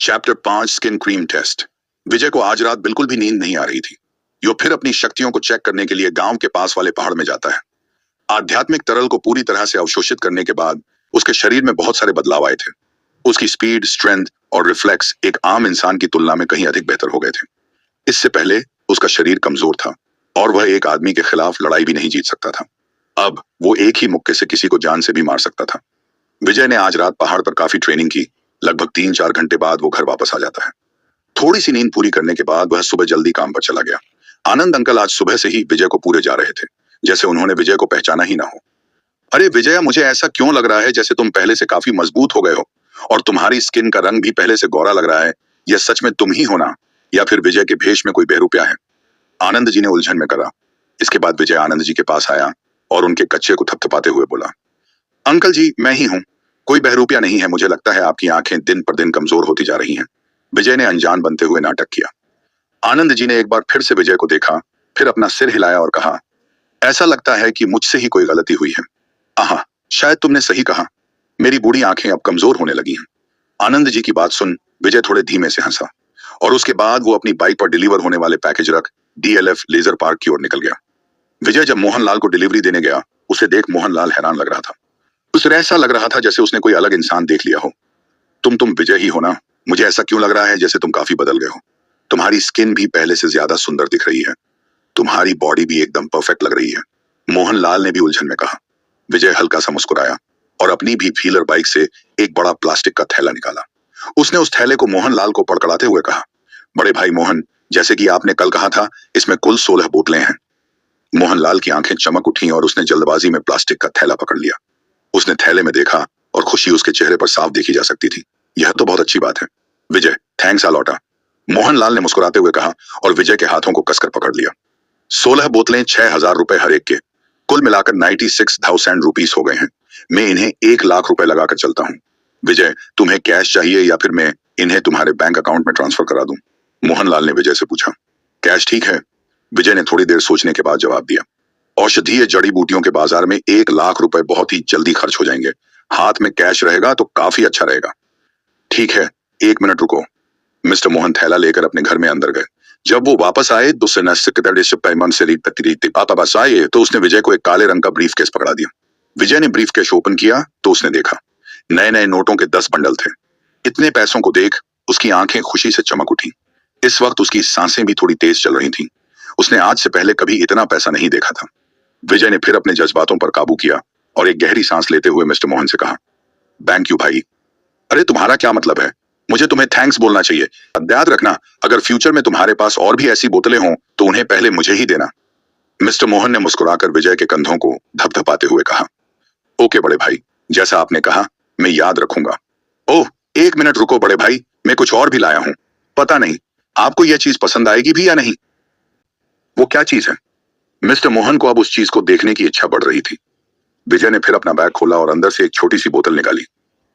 Chapter 5 skin cream test. Vijay को आज रात बिल्कुल भी नींद नहीं आ रही थी। यो फिर अपनी शक्तियों को चेक करने के लिए गांव के पास वाले पहाड़ में जाता है। आध्यात्मिक तरल को पूरी तरह से अवशोषित करने के बाद उसके शरीर में बहुत सारे बदलाव आए थे। उसकी स्पीड, स्ट्रेंथ और रिफ्लेक्स एक आम इंसान की तुलना में कहीं अधिक बेहतर हो गए थे। इससे पहले उसका शरीर कमजोर था और वह एक आदमी के खिलाफ लड़ाई भी नहीं जीत सकता था। अब वो एक ही मुक्के से किसी को जान से भी मार सकता था। विजय ने आज रात पहाड़ पर काफी ट्रेनिंग की। लगभग 3-4 घंटे बाद वो घर वापस आ जाता है। थोड़ी सी नींद पूरी करने के बाद वह सुबह जल्दी काम पर चला गया। आनंद अंकल आज सुबह से ही विजय को पूरे जा रहे थे, जैसे उन्होंने विजय को पहचाना ही ना हो। अरे विजया, मुझे ऐसा क्यों लग रहा है जैसे तुम पहले से काफी मजबूत हो गए हो और तुम्हारी स्किन का रंग भी पहले से गोरा लग रहा है। यह सच में तुम ही हो ना, या फिर विजय के भेष में कोई बहरूपिया है? आनंद जी ने उलझन में कहा। इसके बाद विजय आनंद जी के पास आया और उनके कच्चे को थपथपाते हुए बोला, अंकल जी, मैं ही हूँ, कोई बहरूपिया नहीं है। मुझे लगता है आपकी आंखें दिन पर दिन कमजोर होती जा रही हैं। विजय ने अनजान बनते हुए नाटक किया। आनंद जी ने एक बार फिर से विजय को देखा, फिर अपना सिर हिलाया और कहा, ऐसा लगता है कि मुझसे ही कोई गलती हुई है। आहा, शायद तुमने सही कहा, मेरी बूढ़ी आंखें अब कमजोर होने लगी हैं। आनंद जी की बात सुन विजय थोड़े धीमे से हंसा और उसके बाद वो अपनी बाइक पर डिलीवर होने वाले पैकेज रख DLF लेजर पार्क की ओर निकल गया। विजय जब मोहनलाल को डिलीवरी देने गया, उसे देख मोहनलाल हैरान लग रहा था। उसे ऐसा लग रहा था जैसे उसने कोई अलग इंसान देख लिया हो। तुम विजय ही हो ना? मुझे ऐसा क्यों लग रहा है जैसे तुम काफी बदल गए हो। तुम्हारी स्किन भी पहले से ज्यादा सुंदर दिख रही है। तुम्हारी बॉडी भी एकदम परफेक्ट लग रही है, मोहनलाल ने भी उलझन में कहा। विजय हल्का सा मुस्कुराया और अपनी भी व्हीलर बाइक से एक बड़ा प्लास्टिक का थैला निकाला। उसने उस थैले को मोहनलाल को पकड़ाते हुए कहा, बड़े भाई मोहन, जैसे कि आपने कल कहा था, इसमें कुल 16 बोतलें हैं। मोहनलाल की आंखें चमक उठी और उसने जल्दबाजी में प्लास्टिक का थैला पकड़ लिया। उसने थैले में देखा और खुशी उसके चेहरे पर साफ देखी जा सकती थी। यह तो बहुत अच्छी बात है। विजय, थैंक्स आ लौटा, मोहनलाल ने मुस्कुराते हुए कहा और विजय के हाथों को कसकर पकड़ लिया। 16 बोतलें 6,000 रुपए हर एक के, कुल मिलाकर 96,000 रुपीस हो गए हैं। मैं इन्हें 1 लाख रुपए लगाकर चलता हूँ। विजय, तुम्हें कैश चाहिए या फिर मैं इन्हें तुम्हारे बैंक अकाउंट में ट्रांसफर करा दूं? मोहनलाल ने विजय से पूछा। कैश ठीक है, विजय ने थोड़ी देर सोचने के बाद जवाब दिया। औषधीय जड़ी बूटियों के बाजार में 1 लाख रुपए बहुत ही जल्दी खर्च हो जाएंगे। हाथ में कैश रहेगा तो काफी अच्छा रहेगा। ठीक है, 1 मिनट रुको। मिस्टर मोहन थैला लेकर अपने घर में अंदर गए। जब वो वापस आए वापस आए तो उसने विजय को एक काले रंग का ब्रीफकेस पकड़ा दिया। विजय ने ब्रीफकेस ओपन किया तो उसने देखा नए नए नोटों के 10 बंडल थे। इतने पैसों को देख उसकी आंखें खुशी से चमक उठी। इस वक्त उसकी सांसें भी थोड़ी तेज चल रही थीं। उसने आज से पहले कभी इतना पैसा नहीं देखा था। विजय ने फिर अपने जज्बातों पर काबू किया और एक गहरी सांस लेते हुए मिस्टर मोहन से कहा, थैंक यू भाई। अरे तुम्हारा क्या मतलब है? मुझे तुम्हें थैंक्स बोलना चाहिए। याद रखना, अगर फ्यूचर में तुम्हारे पास और भी ऐसी बोतलें हों तो उन्हें पहले मुझे ही देना। मिस्टर मोहन ने मुस्कुराकर विजय के कंधों को धपधपाते हुए कहा, ओके बड़े भाई, जैसा आपने कहा मैं याद रखूंगा। ओह, 1 मिनट रुको बड़े भाई, मैं कुछ और भी लाया हूं। पता नहीं आपको यह चीज पसंद आएगी भी या नहीं। वो क्या चीज है? मिस्टर मोहन को अब उस चीज को देखने की इच्छा बढ़ रही थी। विजय ने फिर अपना बैग खोला और अंदर से एक छोटी सी बोतल निकाली।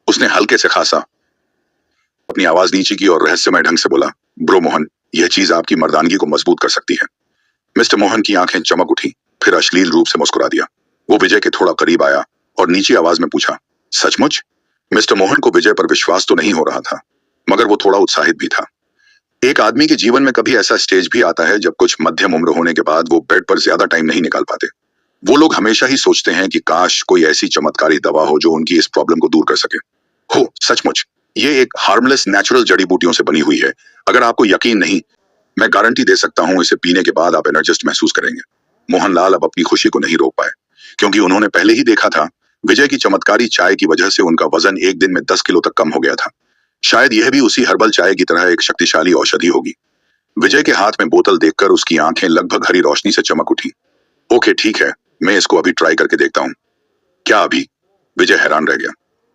उसने हल्के से खासा अपनी आवाज नीचे की और रहस्यमय ढंग से बोला, ब्रो मोहन, यह चीज आपकी मर्दानगी को मजबूत कर सकती है। मिस्टर मोहन की आंखें चमक उठी, फिर अश्लील रूप से मुस्कुरा दिया। वो विजय के थोड़ा करीब आया और नीची आवाज में पूछा, सचमुच? मिस्टर मोहन को विजय पर विश्वास तो नहीं हो रहा था, मगर वो थोड़ा उत्साहित भी था। एक आदमी के जीवन में कभी ऐसा स्टेज भी आता है जब कुछ मध्यम उम्र होने के बाद वो बेड पर ज्यादा टाइम नहीं निकाल पाते। वो लोग हमेशा ही सोचते हैं कि काश कोई ऐसी चमत्कारी दवा हो जो उनकी इस प्रॉब्लम को दूर कर सके। हो सचमुच, ये एक हार्मलेस नेचुरल जड़ी बूटियों से बनी हुई है। अगर आपको यकीन नहीं, मैं गारंटी दे सकता हूँ इसे पीने के बाद आप एनर्जिस्ट महसूस करेंगे। मोहनलाल अब अपनी खुशी को नहीं रोक पाए, क्योंकि उन्होंने पहले ही देखा था विजय की चमत्कारी चाय की वजह से उनका वजन एक दिन में 10 किलो तक कम हो गया था। शायद यह भी उसी हर्बल चाय की तरह एक शक्तिशाली औषधि होगी। विजय के हाथ में बोतल देखकर उसकी आंखें लगभग हरी रोशनी से चमक उठी। ओके ठीक है, मैं इसको अभी ट्राई करके देखता हूँ। क्या अभी? विजय हैरान रह गया।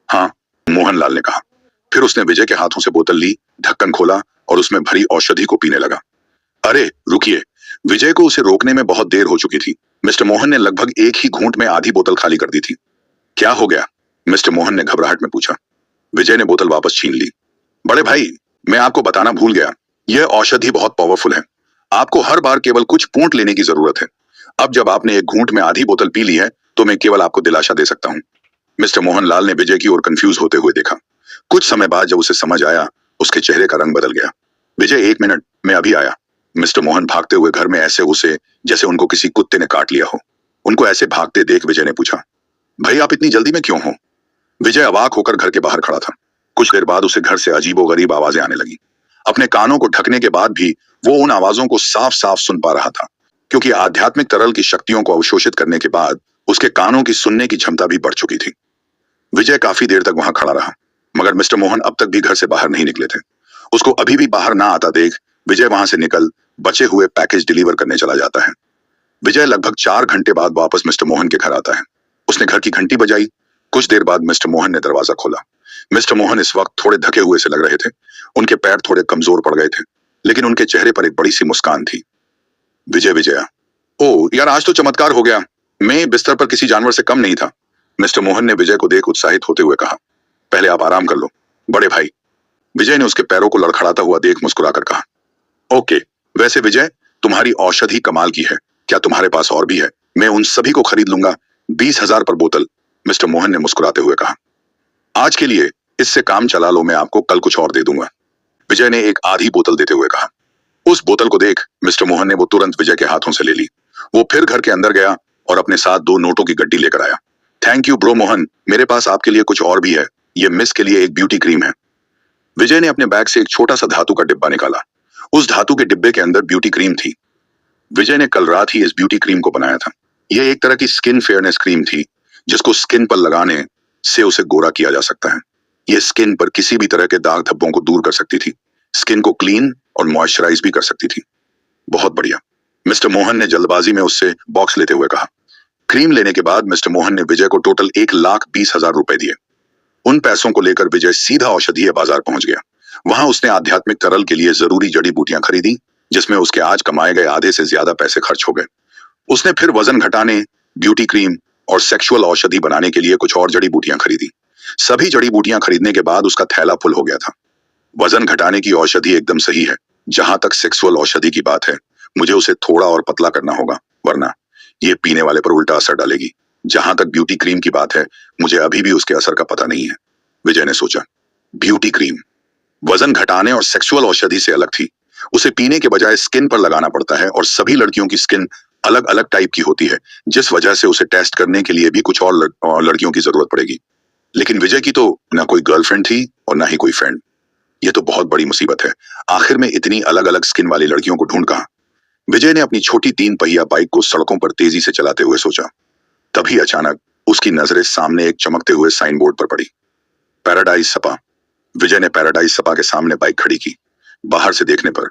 हाँ, मोहनलाल ने कहा। फिर उसने विजय के हाथों से बोतल ली, ढक्कन खोला और उसमें भरी औषधि को पीने लगा। अरे रुकिए, विजय को उसे रोकने में बहुत देर हो चुकी थी। मिस्टर मोहन ने लगभग एक ही घूंट में आधी बोतल खाली कर दी थी। क्या हो गया? मिस्टर मोहन ने घबराहट में पूछा। विजय ने बोतल वापस छीन ली। बड़े भाई, मैं आपको बताना भूल गया, यह औषधि बहुत पावरफुल है। आपको हर बार केवल कुछ पूंट लेने की जरूरत है। अब जब आपने एक घूंट में आधी बोतल पी ली है तो मैं केवल आपको दिलासा दे सकता हूँ। मिस्टर मोहनलाल ने विजय की ओर कंफ्यूज होते हुए देखा। कुछ समय बाद जब उसे समझ आया उसके चेहरे का रंग बदल गया। विजय, 1 मिनट, मैं अभी आया। मिस्टर मोहन भागते हुए घर में ऐसे घुसे जैसे उनको किसी कुत्ते ने काट लिया हो। उनको ऐसे भागते देख विजय ने पूछा, भाई आप इतनी जल्दी में क्यों हो? विजय अवाक होकर घर के बाहर खड़ा था। कुछ देर बाद उसे घर से अजीबोगरीब आवाजें आने लगी। अपने कानों को ढकने के बाद भी वो उन आवाजों को साफ साफ सुन पा रहा था, क्योंकि आध्यात्मिक तरल की शक्तियों को अवशोषित करने के बाद उसके कानों की सुनने की क्षमता भी बढ़ चुकी थी। विजय काफी देर तक वहां खड़ा रहा, मगर मिस्टर मोहन अब तक भी घर से बाहर नहीं निकले थे। उसको अभी भी बाहर ना आता देख विजय वहां से निकल बचे हुए पैकेज डिलीवर करने चला जाता है। विजय लगभग 4 घंटे बाद वापस मिस्टर मोहन के घर आता है। उसने घर की घंटी बजाई। कुछ देर बाद मिस्टर मोहन ने दरवाजा खोला। मिस्टर मोहन इस वक्त थोड़े थके हुए से लग रहे थे। उनके पैर थोड़े कमजोर पड़ गए थे, लेकिन उनके चेहरे पर एक बड़ी सी मुस्कान थी। विजय, विजया, ओ यार, आज तो चमत्कार हो गया। मैं बिस्तर पर किसी जानवर से कम नहीं था। मिस्टर मोहन ने विजय को देख उत्साहित होते हुए कहा, पहले आप आराम कर लो बड़े भाई। विजय ने उसके पैरों को लड़खड़ाता हुआ देख मुस्कुराकर कहा, ओके। वैसे विजय, तुम्हारी औषधि कमाल की है। क्या तुम्हारे पास और भी है? मैं उन सभी को खरीद लूंगा। 20,000 पर बोतल। मिस्टर मोहन ने मुस्कुराते हुए कहा, आज के लिए इससे काम चला लो, मैं आपको कल कुछ और दे दूंगा। विजय ने एक आधी बोतल देते हुए कहा। उस बोतल को देख मिस्टर मोहन ने वो तुरंत विजय के हाथों से ले ली। वो फिर घर के अंदर गया और अपने साथ 2 नोटों की गड्डी लेकर आया। थैंक यू ब्रो मोहन, मेरे पास आपके लिए कुछ और भी है। ये मिस के लिए एक ब्यूटी क्रीम है। विजय ने अपने बैग से एक छोटा सा धातु का डिब्बा निकाला। उस धातु के डिब्बे के अंदर ब्यूटी क्रीम थी। विजय ने कल रात ही इस ब्यूटी क्रीम को बनाया था। यह एक तरह की स्किन फेयरनेस क्रीम थी, जिसको स्किन पर लगाने से उसे गोरा किया जा सकता है। यह स्किन पर किसी भी तरह के दाग धब्बों को दूर कर सकती थी, स्किन को क्लीन और मॉइस्चराइज भी कर सकती थी। बहुत बढ़िया। मिस्टर मोहन ने जल्दबाजी में उससे बॉक्स लेते हुए कहा। क्रीम लेने के बाद मिस्टर मोहन ने विजय को टोटल 1,20,000 रुपए दिए। उन पैसों को लेकर विजय सीधा औषधीय बाजार पहुंच गया। वहां उसने आध्यात्मिक तरल के लिए जरूरी जड़ी बूटियां खरीदी, जिसमें उसके आज कमाए गए आधे से ज्यादा पैसे खर्च हो गए। उसने फिर वजन घटाने, ब्यूटी क्रीम और सेक्सुअल औषधि बनाने के लिए कुछ और जड़ी बूटियां खरीदी। सभी जड़ी बूटियां खरीदने के बाद उसका थैला फुल हो गया था। वजन घटाने की औषधि एकदम सही है। जहां तक सेक्सुअल औषधि की बात है, मुझे उसे थोड़ा और पतला करना होगा, वरना ये पीने वाले पर उल्टा असर डालेगी। जहां तक ब्यूटी क्रीम की बात है, मुझे अभी भी उसके असर का पता नहीं है। विजय ने सोचा, ब्यूटी क्रीम वजन घटाने और सेक्सुअल औषधि से अलग थी। उसे पीने के बजाय स्किन पर लगाना पड़ता है, और सभी लड़कियों की स्किन अलग अलग टाइप की होती है, जिस वजह से उसे टेस्ट करने के लिए भी कुछ और लड़कियों की जरूरत पड़ेगी। लेकिन विजय की तो ना कोई गर्लफ्रेंड थी और ना ही कोई फ्रेंड। यह तो बहुत बड़ी मुसीबत है। आखिर में इतनी अलग अलग स्किन वाली लड़कियों को ढूंढ कहां? विजय ने अपनी छोटी 3 पहिया बाइक को सड़कों पर तेजी से चलाते हुए सोचा। तभी अचानक उसकी नजरें सामने एक चमकते हुए साइन बोर्ड पर पड़ी, पैराडाइज सपा। विजय ने पैराडाइज सपा के सामने बाइक खड़ी की। बाहर से देखने पर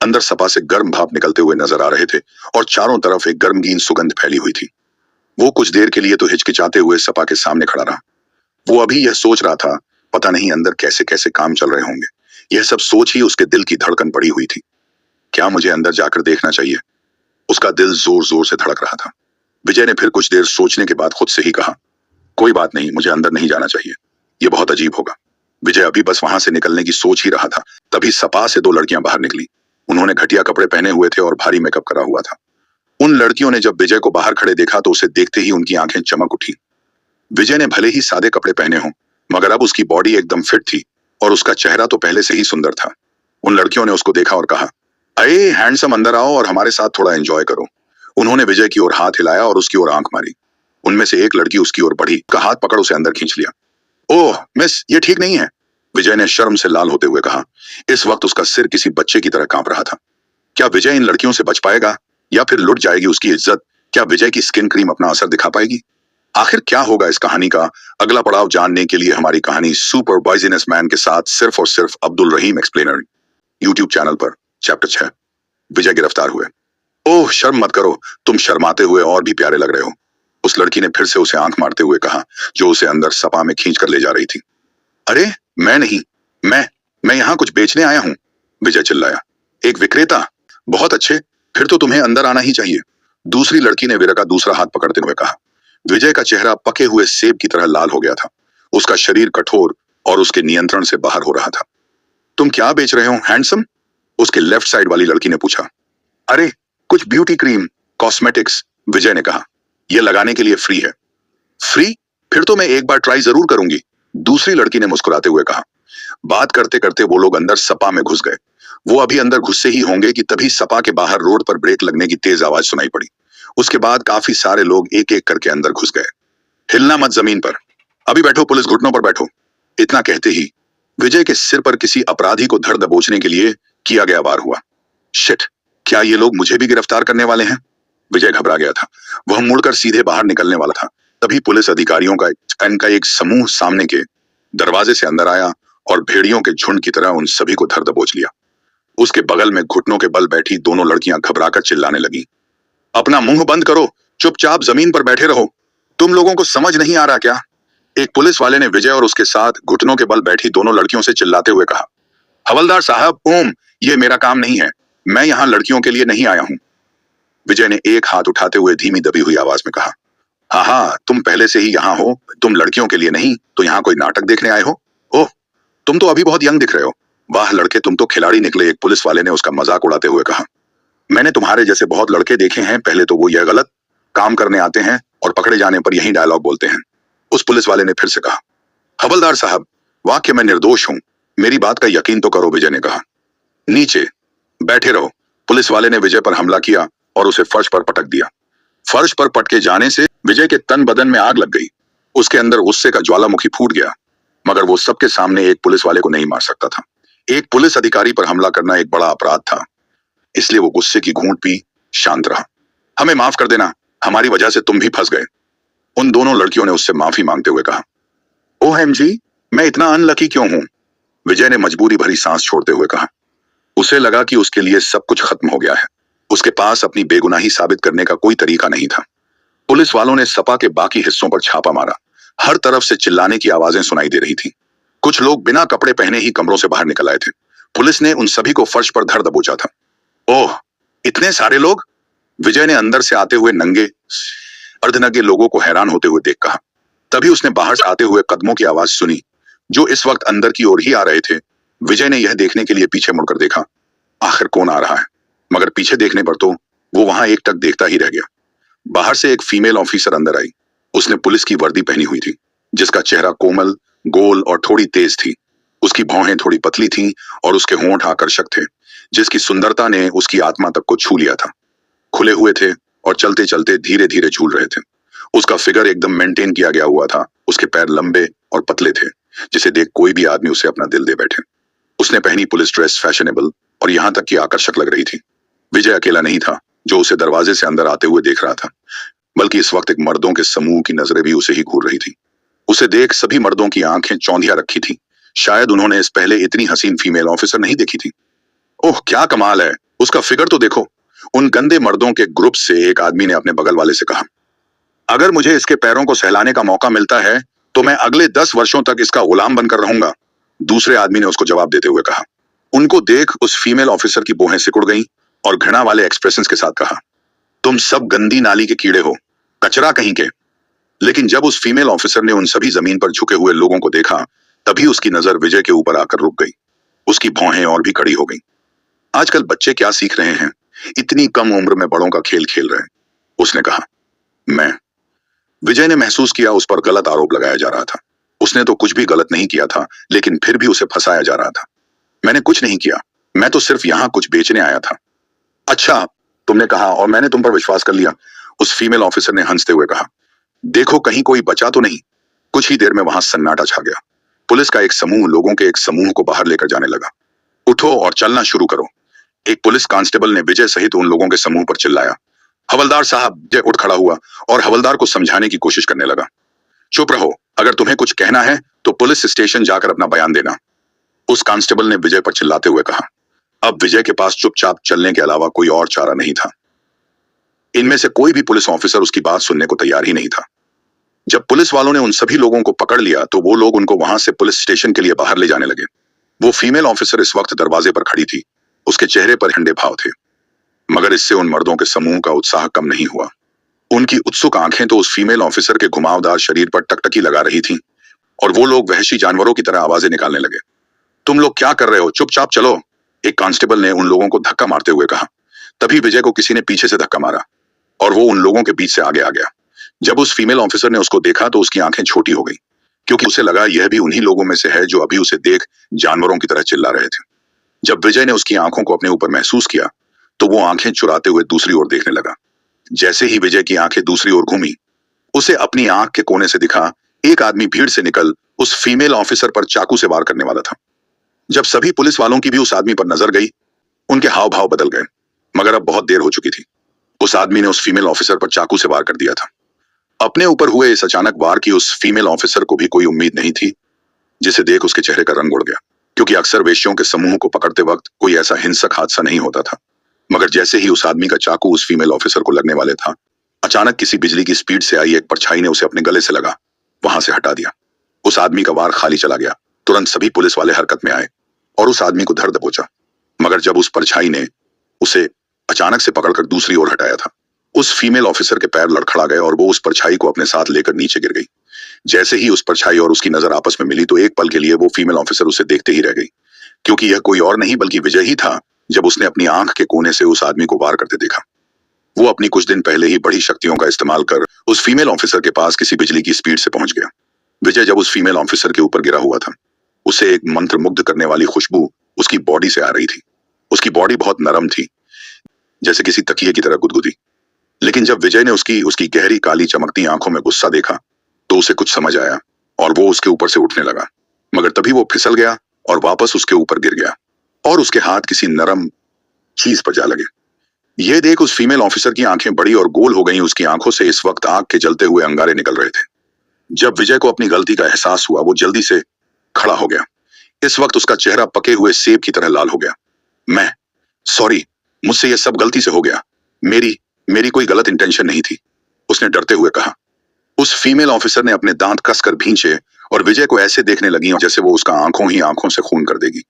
अंदर सपा से गर्म भाप निकलते हुए नजर आ रहे थे, और चारों तरफ एक गर्मगीन सुगंध फैली हुई थी। वो कुछ देर के लिए तो हिचकिचाते हुए सपा के सामने खड़ा रहा। वो अभी यह सोच रहा था, पता नहीं अंदर कैसे कैसे काम चल रहे होंगे। यह सब सोच ही उसके दिल की धड़कन बढ़ी हुई थी। क्या मुझे अंदर जाकर देखना चाहिए? उसका दिल जोर जोर से धड़क रहा था। विजय ने फिर कुछ देर सोचने के बाद खुद से ही कहा, कोई बात नहीं, मुझे अंदर नहीं जाना चाहिए। यह बहुत अजीब होगा। विजय अभी बस वहां से निकलने की सोच ही रहा था, तभी सपा से 2 लड़कियां बाहर निकली। उन्होंने घटिया कपड़े पहने हुए थे और भारी मेकअप करा हुआ था। उन लड़कियों ने जब विजय को बाहर खड़े देखा तो उसे देखते ही उनकी आंखें चमक उठी। विजय ने भले ही सादे कपड़े पहने हों, मगर अब उसकी बॉडी एकदम फिट थी, और उसका चेहरा तो पहले से ही सुंदर था। उन लड़कियों ने उसको देखा और कहा, अरे हैंडसम, अंदर आओ और हमारे साथ थोड़ा एंजॉय करो। उन्होंने विजय की ओर हाथ हिलाया और उसकी ओर आंख मारी। उनमें से एक लड़की उसकी ओर बढ़ी, का हाथ पकड़ उसे अंदर खींच लिया। ओह मिस, ये ठीक नहीं है, विजय ने शर्म से लाल होते हुए कहा। इस वक्त उसका सिर किसी बच्चे की तरह कांप रहा था। क्या विजय इन लड़कियों से बच पाएगा, या फिर लुट जाएगी उसकी इज्जत? क्या विजय की स्किन क्रीम अपना असर दिखा पाएगी? आखिर क्या होगा इस कहानी का अगला पड़ाव जानने के लिए हमारी कहानी सुपर बॉयजीनेस मैन के साथ सिर्फ और सिर्फ अब्दुल रहीम एक्सप्लेनर यूट्यूब चैनल पर चैप्टर 6, विजय गिरफ्तार हुए। ओह शर्म मत करो, तुम शर्माते हुए और भी प्यारे लग रहे हो, उस लड़की ने फिर से उसे आंख मारते हुए कहा, जो उसे अंदर सपा में खींच कर ले जा रही थी। अरे मैं नहीं, मैं यहाँ कुछ बेचने आया हूँ, विजय चिल्लाया। एक विक्रेता? बहुत अच्छे, फिर तो तुम्हें अंदर आना ही चाहिए, दूसरी लड़की ने वीरा का दूसरा हाथ पकड़ते हुए कहा। विजय का चेहरा पके हुए सेब की तरह लाल हो गया था। उसका शरीर कठोर और उसके नियंत्रण से बाहर हो रहा था। तुम क्या बेच रहे हो हैंडसम? उसके लेफ्ट साइड वाली लड़की ने पूछा। अरे कुछ ब्यूटी क्रीम, कॉस्मेटिक्स, विजय ने कहा। यह लगाने के लिए फ्री है। फ्री? फिर तो मैं एक बार ट्राई जरूर करूंगी, दूसरी लड़की ने मुस्कुराते हुए कहा। बात करते करते वो लोग अंदर सपा में घुस गए। वो अभी अंदर घुसे ही होंगे कि तभी सपा के बाहर रोड पर ब्रेक लगने की तेज आवाज सुनाई पड़ी। उसके बाद काफी सारे लोग एक एक करके अंदर घुस गए। हिलना मत जमीन पर, अभी बैठो, पुलिस घुटनों पर बैठो। इतना कहते ही विजय के सिर पर किसी अपराधी को धर दबोचने के लिए किया गया वार हुआ। शिट, क्या ये लोग मुझे भी गिरफ्तार करने वाले हैं? विजय घबरा गया था। वह मुड़कर सीधे बाहर निकलने वाला था, तभी पुलिस अधिकारियों का एक समूह सामने के दरवाजे से अंदर आया और भेड़ियों के झुंड की तरह उन सभी को धर दबोच लिया। उसके बगल में घुटनों के बल बैठी दोनों लड़कियां घबराकर चिल्लाने लगी, अपना मुंह बंद करो, चुपचाप जमीन पर बैठे रहो, तुम लोगों को समझ नहीं आ रहा क्या? एक पुलिस वाले ने विजय और उसके साथ घुटनों के बल बैठी दोनों लड़कियों से चिल्लाते हुए कहा, हवलदार साहब, ये मेरा काम नहीं है, मैं यहाँ लड़कियों के लिए नहीं आया हूँ। विजय ने एक हाथ उठाते हुए धीमी दबी हुई आवाज में कहा, हाँ, तुम पहले से ही यहाँ हो, तुम लड़कियों के लिए नहीं तो यहाँ कोई नाटक देखने आए हो? ओह, तुम तो अभी बहुत यंग दिख रहे हो। वाह लड़के, तुम तो खिलाड़ी निकले, एक पुलिस वाले ने उसका मजाक उड़ाते हुए कहा। मैंने तुम्हारे जैसे बहुत लड़के देखे हैं, पहले तो वो यह गलत काम करने आते हैं और पकड़े जाने पर यही डायलॉग बोलते हैं। उस पुलिस वाले ने फिर से कहा, हवलदार साहब, वाकई मैं निर्दोष हूँ, मेरी बात का यकीन तो करो, विजय ने कहा। नीचे बैठे रहो। पुलिस वाले ने विजय पर हमला किया और उसे फर्श पर पटक दिया। फर्श पर पटके जाने से विजय के तन बदन में आग लग गई। उसके अंदर गुस्से का ज्वालामुखी फूट गया, मगर वो सबके सामने एक पुलिस वाले को नहीं मार सकता था। एक पुलिस अधिकारी पर हमला करना एक बड़ा अपराध था, इसलिए वो गुस्से की घूंट पी शांत रहा। हमें माफ कर देना, हमारी वजह से तुम भी फंस गए, उन दोनों लड़कियों ने उससे माफी मांगते हुए कहा। OMG, मैं इतना अनलकी क्यों हूं? विजय ने मजबूरी भरी सांस छोड़ते हुए कहा। उसे लगा कि उसके लिए सब कुछ खत्म हो गया है। उसके पास अपनी बेगुनाही साबित करने का कोई तरीका नहीं था। पुलिस वालों ने सपा के बाकी हिस्सों पर छापा मारा। हर तरफ से चिल्लाने की आवाजें सुनाई दे रही थी। कुछ लोग बिना कपड़े पहने ही कमरों से बाहर निकल आए थे। पुलिस ने उन सभी को फर्श पर धर दबोचा था। ओह, इतने सारे लोग? विजय ने अंदर से आते हुए नंगे अर्धनग्न लोगों को हैरान होते हुए देख कहा। तभी उसने बाहर से आते हुए कदमों की आवाज सुनी, जो इस वक्त अंदर की ओर ही आ रहे थे। विजय ने यह देखने के लिए पीछे मुड़कर देखा, आखिर कौन आ रहा है, मगर पीछे देखने पर तो वो वहां एक टक देखता ही रह गया। बाहर से एक फीमेल ऑफिसर अंदर आई। उसने पुलिस की वर्दी पहनी हुई थी, जिसका चेहरा कोमल, गोल और थोड़ी तेज थी। उसकी भौहें थोड़ी पतली थीं और उसके होंठ आकर्षक थे, जिसकी सुंदरता ने उसकी आत्मा तक को छू लिया था। खुले हुए थे और चलते चलते धीरे धीरे झूल रहे थे। उसका फिगर एकदम मेंटेन किया गया हुआ था। उसके पैर लंबे और पतले थे, जिसे देख कोई भी आदमी उसे अपना दिल दे बैठे। उसने पहनी पुलिस ड्रेस फैशनेबल और यहाँ तक कि आकर्षक लग रही थी। विजय अकेला नहीं था जो उसे दरवाजे से अंदर आते हुए देख रहा था, बल्कि इस वक्त एक मर्दों के समूह की नजरें भी उसे ही घूर रही थी। उसे देख सभी मर्दों की आंखें चौंधिया रखी थी। शायद उन्होंने इस पहले इतनी हसीन फीमेल ऑफिसर नहीं देखी थी। ओह, क्या कमाल है, उसका फिगर तो देखो। उन गंदे मर्दों के ग्रुप से एक आदमी ने अपने बगल वाले से कहा, अगर मुझे इसके पैरों को सहलाने का मौका मिलता है तो मैं अगले 10 वर्षों तक इसका गुलाम बनकर रहूंगा। दूसरे आदमी ने उसको जवाब देते हुए कहा। उनको देख उस फीमेल ऑफिसर की भौहें सिकुड़ गईं और घृणा वाले एक्सप्रेशंस के साथ कहा, तुम सब गंदी नाली के कीड़े हो, कचरा कहीं के। लेकिन जब उस फीमेल ऑफिसर ने उन सभी जमीन पर झुके हुए लोगों को देखा, तभी उसकी नजर विजय के ऊपर आकर रुक गई। उसकी भौहें और भी कड़ी हो गईं। आजकल बच्चे क्या सीख रहे हैं, इतनी कम उम्र में बड़ों का खेल खेल रहे हैं, उसने कहा। मैं विजय ने महसूस किया उस पर गलत आरोप लगाया जा रहा था। उसने तो कुछ भी गलत नहीं किया था, लेकिन फिर भी उसे फंसाया जा रहा था। मैंने कुछ नहीं किया, मैं तो सिर्फ यहाँ कुछ बेचने आया था। अच्छा, तुमने कहा और मैंने तुम पर विश्वास कर लिया, उस फीमेल ऑफिसर ने हंसते हुए कहा। देखो कहीं कोई बचा तो नहीं। कुछ ही देर में वहां सन्नाटा छा गया। पुलिस का एक समूह लोगों के एक समूह को बाहर लेकर जाने लगा। उठो और चलना शुरू करो। एक पुलिस कांस्टेबल ने विजय सहित उन लोगों के समूह पर चिल्लाया। हवलदार साहब, विजय उठ खड़ा हुआ और हवलदार को समझाने की कोशिश करने लगा। चुप रहो, अगर तुम्हें कुछ कहना है तो पुलिस स्टेशन जाकर अपना बयान देना, उस कांस्टेबल ने विजय पर चिल्लाते हुए कहा। अब विजय के पास चुपचाप चलने के अलावा कोई और चारा नहीं था। इनमें से कोई भी पुलिस ऑफिसर उसकी बात सुनने को तैयार ही नहीं था। जब पुलिस वालों ने उन सभी लोगों को पकड़ लिया तो वो लोग उनको वहां से पुलिस स्टेशन के लिए बाहर ले जाने लगे। वो फीमेल ऑफिसर इस वक्त दरवाजे पर खड़ी थी। उसके चेहरे पर ठंडे भाव थे, मगर इससे उन मर्दों के समूह का उत्साह कम नहीं हुआ। उनकी उत्सुक आंखें तो उस फीमेल ऑफिसर के घुमावदार शरीर पर टकटकी लगा रही थीं, और वो लोग वहशी जानवरों की तरह आवाजें निकालने लगे। तुम लोग क्या कर रहे हो, चुपचाप चलो, एक कांस्टेबल ने उन लोगों को धक्का मारते हुए कहा। तभी विजय को किसी ने पीछे से धक्का मारा और वो उन लोगों के बीच से आगे आ गया। जब उस फीमेल ऑफिसर ने उसको देखा तो उसकी आंखें छोटी हो गई। क्योंकि उसे लगा यह भी उन्हीं लोगों में से है जो अभी उसे देख जानवरों की तरह चिल्ला रहे थे। जब विजय ने उसकी आंखों को अपने ऊपर महसूस किया तो वो आंखें चुराते हुए दूसरी ओर देखने लगा। जैसे ही विजय की आंखें दूसरी ओर घूमी, उसे अपनी आंख के कोने से दिखा एक आदमी भीड़ से निकल उस फीमेल ऑफिसर पर चाकू से वार करने वाला था। जब सभी पुलिस वालों की भी उस आदमी पर नजर गई, उनके हाव भाव बदल गए, मगर अब बहुत देर हो चुकी थी। उस आदमी ने उस फीमेल ऑफिसर पर चाकू से वार कर दिया था। अपने ऊपर हुए इस अचानक वार की उस फीमेल ऑफिसर को भी कोई उम्मीद नहीं थी, जिसे देख उसके चेहरे का रंग उड़ गया, क्योंकि अक्सर वेश्यों के समूह को पकड़ते वक्त कोई ऐसा हिंसक हादसा नहीं होता था। मगर जैसे ही उस आदमी का चाकू उस फीमेल ऑफिसर को लगने वाले था, अचानक किसी बिजली की स्पीड से आई एक परछाई ने उसे अपने गले से लगा वहां से हटा दिया। उस आदमी का वार खाली चला गया। तुरंत सभी पुलिस वाले हरकत में आए और उस आदमी को धर दबोचा। मगर जब उस परछाई ने उसे अचानक से पकड़कर दूसरी ओर हटाया था, उस फीमेल ऑफिसर के पैर लड़खड़ा गए और वो उस परछाई को अपने साथ लेकर नीचे गिर गई। जैसे ही उस परछाई और उसकी नजर आपस में मिली तो एक पल के लिए वो फीमेल ऑफिसर उसे देखते ही रह गई, क्योंकि यह कोई और नहीं बल्कि विजय ही था। जब उसने अपनी आंख के कोने से उस आदमी को वार करते देखा, वो अपनी कुछ दिन पहले ही बड़ी शक्तियों का इस्तेमाल कर उस फीमेल ऑफिसर के पास किसी बिजली की स्पीड से पहुंच गया। विजय जब उस फीमेल ऑफिसर के ऊपर गिरा हुआ था, उसे एक मंत्र मुग्ध करने वाली खुशबू उसकी बॉडी से आ रही थी। उसकी बॉडी बहुत नरम थी, जैसे किसी तकिए की तरह गुदगुदी। लेकिन जब विजय ने उसकी गहरी काली चमकती आंखों में गुस्सा देखा तो उसे कुछ समझ आया और वो उसके ऊपर से उठने लगा, मगर तभी वो फिसल गया और वापस उसके ऊपर गिर गया और उसके हाथ किसी नरम चीज पर जा लगे। यह देख उस फीमेल ऑफिसर की आंखें बड़ी और गोल हो गईं। उसकी आंखों से इस वक्त आग के जलते हुए अंगारे निकल रहे थे। जब विजय को अपनी गलती का एहसास हुआ, वो जल्दी से खड़ा हो गया। इस वक्त उसका चेहरा पके हुए सेब की तरह लाल हो गया। मैं सॉरी, मुझसे यह सब गलती से हो गया। मेरी कोई गलत इंटेंशन नहीं थी, उसने डरते हुए कहा। उस फीमेल ऑफिसर ने अपने दांत कसकर भींचे और विजय को ऐसे देखने लगी जैसे वो उसका आंखों से खून कर देगी।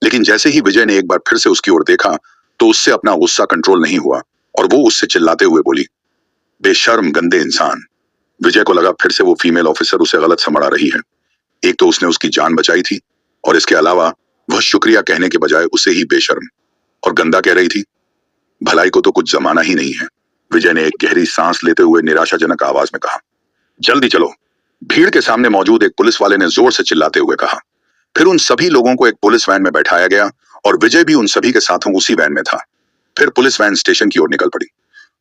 लेकिन जैसे ही विजय ने एक बार फिर से उसकी ओर देखा तो उससे अपना गुस्सा कंट्रोल नहीं हुआ और वो उससे चिल्लाते हुए बोली, बेशर्म गंदे इंसान। विजय को लगा फिर से वो फीमेल ऑफिसर उसे गलत समझ रही है। एक तो उसने उसकी जान बचाई थी और इसके अलावा वह शुक्रिया कहने के बजाय उसे ही बेशर्म और गंदा कह रही थी। भलाई को तो कुछ जमाना ही नहीं है। विजय ने एक गहरी सांस लेते हुए निराशाजनक आवाज में कहा, जल्दी चलो। भीड़ के सामने मौजूद एक पुलिस वाले ने जोर से चिल्लाते हुए कहा। फिर उन सभी लोगों को एक पुलिस वैन में बैठाया गया और विजय भी उन सभी के साथ उसी वैन में था। फिर पुलिस वैन स्टेशन की ओर निकल पड़ी।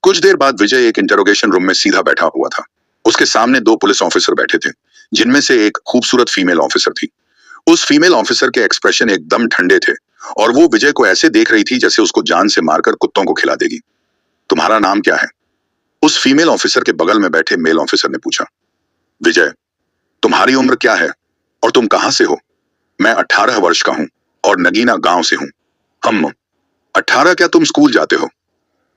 कुछ देर बाद विजय एक इंटरोगेशन रूम में सीधा बैठा हुआ था। उसके सामने दो पुलिस ऑफिसर बैठे थे, जिनमें से एक खूबसूरत फीमेल ऑफिसर थी। उस फीमेल ऑफिसर के एक्सप्रेशन एकदम ठंडे थे और वो विजय को ऐसे देख रही थी जैसे उसको जान से मारकर कुत्तों को खिला देगी। तुम्हारा नाम क्या है? उस फीमेल ऑफिसर के बगल में बैठे मेल ऑफिसर ने पूछा। विजय, तुम्हारी उम्र क्या है और तुम कहां से हो? मैं 18 वर्ष का हूं और नगीना गांव से हूं। हम 18? क्या तुम स्कूल जाते हो?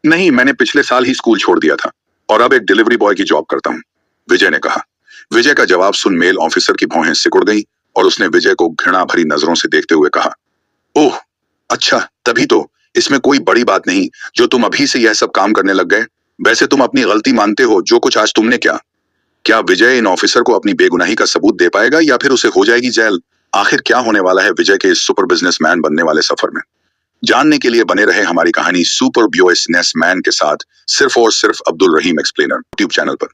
नहीं, मैंने पिछले साल ही स्कूल छोड़ दिया था और अब एक डिलीवरी बॉय की जॉब करता हूं, विजय ने कहा। विजय का जवाब सुन मेल ऑफिसर की भौहें सिकुड़ गईं और उसने विजय को घृणा भरी नजरों से देखते हुए कहा, ओह अच्छा, तभी तो। इसमें कोई बड़ी बात नहीं जो तुम अभी से यह सब काम करने लग गए। वैसे तुम अपनी गलती मानते हो जो कुछ आज तुमने क्या विजय इन ऑफिसर को अपनी बेगुनाही का सबूत दे पाएगा या फिर उसे हो जाएगी जेल? आखिर क्या होने वाला है विजय के इस सुपर बिजनेसमैन बनने वाले सफर में? जानने के लिए बने रहे हमारी कहानी सुपर बिजनेसमैन के साथ सिर्फ और सिर्फ अब्दुल रहीम एक्सप्लेनर यूट्यूब चैनल पर।